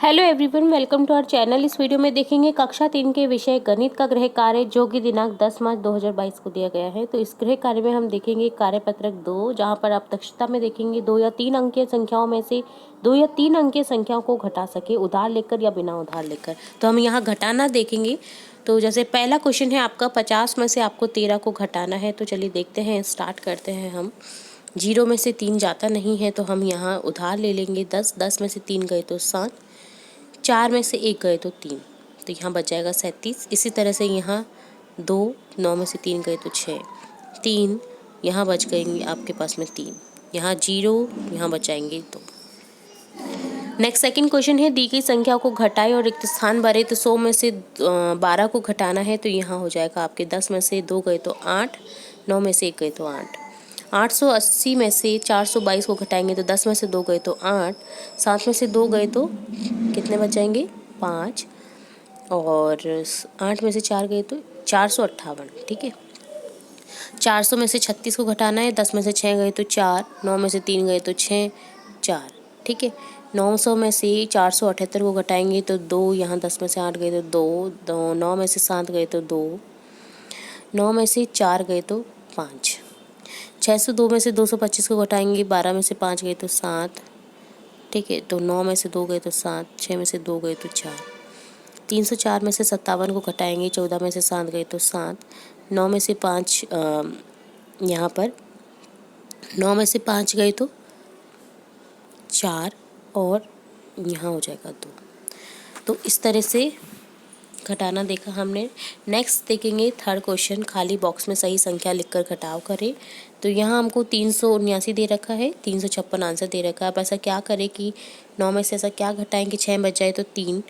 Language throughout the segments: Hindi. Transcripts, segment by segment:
Hello everyone, welcome to our channel. इस वीडियो में देखेंगे कक्षा 3 के विषय गणित का गृह कार्य, जो कि दिनांक 10 मार्च 2022 को दिया गया है। तो इस गृह कार्य में हम देखेंगे कार्यपत्रक 2, जहां पर आप दक्षता में देखेंगे 2 या 3 अंकीय संख्याओं में से 2 या 3 अंकीय संख्याओं को घटा सके, उधार लेकर या बिना उधार लेकर। तो हम यहाँ घटाना देखेंगे। तो जैसे पहला क्वेश्चन है आपका, 50 में से आपको 13 को घटाना है। तो चलिए देखते हैं, स्टार्ट करते हैं हम। 0 में से 3 जाता नहीं है, तो हम यहाँ उधार ले लेंगे 10। 10 में से 3 गए तो 7, 4 में से 1 गए तो 3, तो यहाँ बच जाएगा 37। इसी तरह से यहाँ 2, 9 में से 3 गए तो 6, 3 यहाँ बच गएंगे आपके पास में 3, यहाँ 0, यहाँ बचाएंगे 2। नेक्स्ट सेकंड क्वेश्चन है, दी गई संख्या को घटाएं और रिक्त स्थान भरे। तो 100 में से 12 को घटाना है। तो यहाँ हो जाएगा आपके 10 में से 2 गए तो 8, 9 में से 1 गए तो 8। 880 में से 422 को घटाएंगे तो 10 में से 2 गए तो 8, 7 में से 2 गए तो कितने बच जाएंगे 5, और 8 में से 4 गए तो 458। ठीक है। 400 में से 36 को घटाना है। 10 में से 6 गए तो 4, 9 में से 3 गए तो 6, 4। ठीक है। 900 में से 478 को घटाएंगे तो 2, यहाँ 10 में से 8 गए तो 2, 9 में से 7 गए तो 2, 9 में से 4 गए तो 5। 602 में से 225 को घटाएंगे। 12 में से 5 गए तो 7। ठीक है। तो 9 में से 2 गए तो 7, 6 में से 2 गए तो 4। 304 में से 57 को घटाएंगे। 14 में से 7 गए तो 7, 9 में से 5 यहाँ पर 9 में से 5 गए तो 4, और यहाँ हो जाएगा 2। तो इस तरह से घटाना देखा हमने। नेक्स्ट देखेंगे थर्ड क्वेश्चन, खाली बॉक्स में सही संख्या लिखकर घटाव करें। तो यहाँ हमको 379 दे रखा है, 356 आंसर दे रखा है। अब ऐसा क्या करें कि 9 में से ऐसा क्या घटाएंगे, 6 बच जाए तो 3,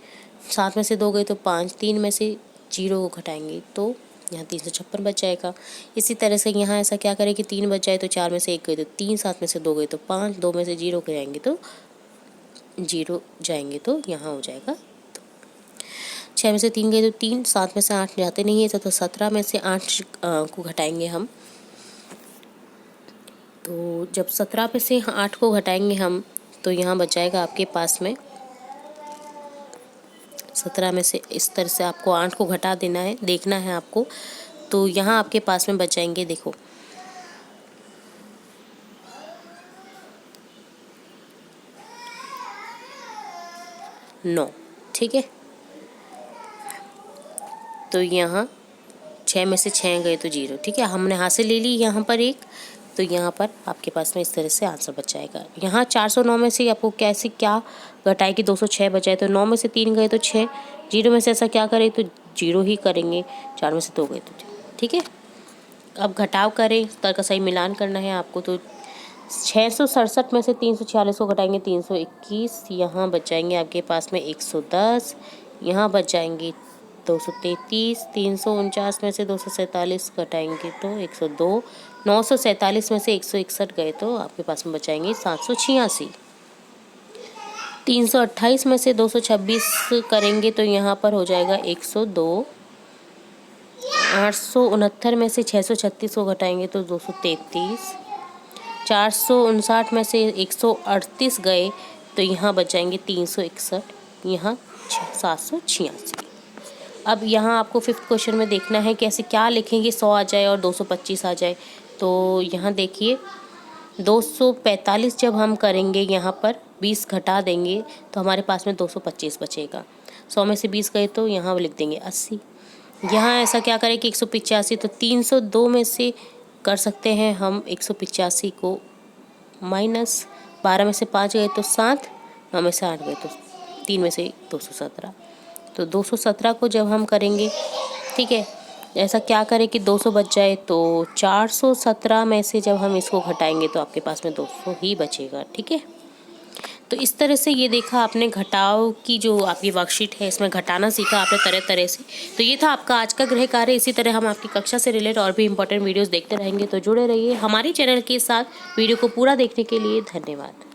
7 में से 2 गए तो 5, 3 में से 0 को घटाएंगे तो यहाँ 356 बच जाएगा। इसी तरह से यहाँ ऐसा क्या करें कि 3 बच जाए तो 4 में से 1 गए तो 3, 7 में से 2 गए तो 5, 2 में से 0 जाएंगे तो 0 जाएंगे, तो यहाँ हो जाएगा 6 में से 3 गए तो 3, 7 में से 8 जाते नहीं है तो 17 में से 8 को घटाएंगे हम। तो जब 17 में से 8 को घटाएंगे हम, तो यहाँ बचाएगा आपके पास में 17 में से इस तरह से आपको 8 को घटा देना है, देखना है आपको। तो यहाँ आपके पास में बचाएंगे, देखो 9। ठीक है। तो यहाँ 6 में से 6 गए तो 0। ठीक है। हमने हाथ से ले ली यहाँ पर एक, तो यहाँ पर आपके पास में इस तरह से आंसर बच जाएगा। यहाँ 409 में से आपको कैसे क्या घटाए कि 206 बचाए। तो 9 में से 3 गए तो 6, 0 में से ऐसा क्या करें तो 0 ही करेंगे, 4 में से 2 गए तो 0। ठीक है। अब घटाव करें, स्तर का सही मिलान करना है आपको। तो 667 में से 346 को घटाएंगे 321, यहाँ बच जाएंगे आपके पास में 110, यहाँ बच जाएंगे 233, 349 में से 247 घटाएंगे तो 102, 947 में से 161 गए तो आपके पास में बचाएंगे 786, 328 में से 226 करेंगे तो यहाँ पर हो जाएगा 102, 869 में से 636 को घटाएंगे तो 233, 459 में से 138 गए तो यहाँ बचाएंगे 361, यहाँ 786। अब यहाँ आपको फिफ्थ क्वेश्चन में देखना है कि ऐसे क्या लिखेंगे 100 आ जाए और 225 आ जाए। तो यहाँ देखिए 245 जब हम करेंगे, यहाँ पर 20 घटा देंगे तो हमारे पास में 225 बचेगा। 100 में से 20 गए तो यहाँ लिख देंगे 80। यहाँ ऐसा क्या करें कि 185, तो 302 में से कर सकते हैं हम 185 को माइनस, 12 में से 5 गए तो 7, 9 में से 8 गए तो 3 में से 217। तो 217 को जब हम करेंगे, ठीक है, ऐसा क्या करें कि 200 बच जाए। तो 417 में से जब हम इसको घटाएंगे तो आपके पास में 200 ही बचेगा। ठीक है। तो इस तरह से ये देखा आपने घटाव की जो आपकी वर्कशीट है, इसमें घटाना सीखा आपने तरह तरह से। तो ये था आपका आज का गृह कार्य। इसी तरह हम आपकी कक्षा से रिलेटेड और भी इंपॉर्टेंट वीडियोस देखते रहेंगे, तो जुड़े रहिए हमारे चैनल के साथ। वीडियो को पूरा देखने के लिए धन्यवाद।